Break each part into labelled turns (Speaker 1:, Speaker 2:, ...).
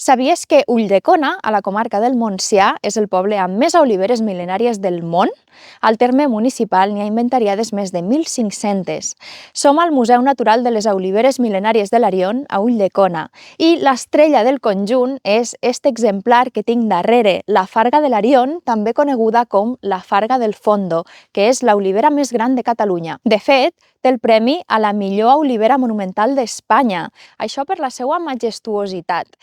Speaker 1: Sabies que Ulldecona, a la comarca del Montsià, és el poble amb més oliveres mil·lenàries del món? Al terme municipal n'hi ha inventariades més de 1.500. Som al Museu Natural de les Oliveres Mil·lenàries de l'Arion, a Ulldecona, i l'estrella del conjunt és aquest exemplar que tinc darrere, la Farga de l'Arion, també coneguda com la Farga del Fondo, que és l'olivera més gran de Catalunya. De fet, té el premi a la millor olivera monumental d'Espanya, això per la seva majestuositat.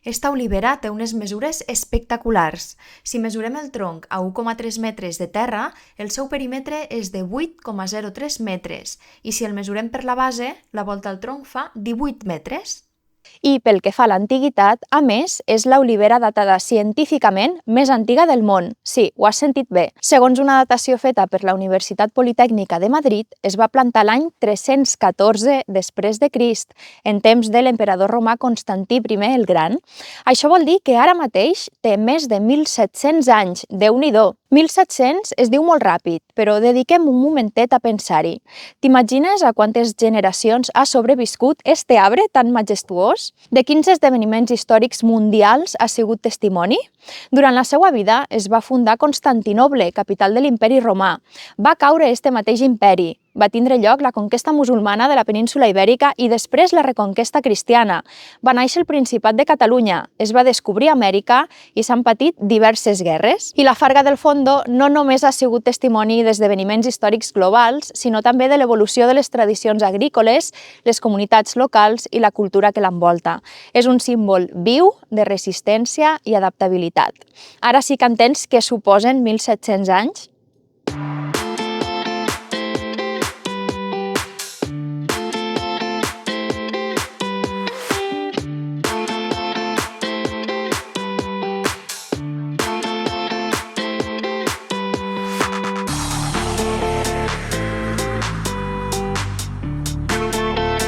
Speaker 1: Esta olivera té unes mesures espectaculars. Si mesurem el tronc a 1,3 metres de terra, el seu perímetre és de 8,03 metres i si el mesurem per la base, la volta al tronc fa 18 metres. I pel que fa a l'antiguitat, a més, és l'olivera datada científicament més antiga del món. Sí, ho has sentit bé. Segons una datació feta per la Universitat Politècnica de Madrid, es va plantar l'any 314 després de Crist, en temps de l'emperador romà Constantí I el Gran. Això vol dir que ara mateix té més de 1.700 anys. Déu-n'hi-do! 1.700 es diu molt ràpid, però dediquem un momentet a pensar-hi. T'imagines a quantes generacions ha sobreviscut este arbre tan majestuós? De quins esdeveniments històrics mundials ha sigut testimoni? Durant la seva vida es va fundar Constantinoble, capital de l'imperi romà. Va caure este mateix imperi. Va tindre lloc la conquesta musulmana de la península Ibèrica i després la reconquesta cristiana. Va néixer el Principat de Catalunya, es va descobrir Amèrica i s'han patit diverses guerres. I la Farga del Fondo no només ha sigut testimoni d'esdeveniments històrics globals, sinó també de l'evolució de les tradicions agrícoles, les comunitats locals i la cultura que l'envolta. És un símbol viu de resistència i adaptabilitat. Ara sí que entens què suposen 1.700 anys?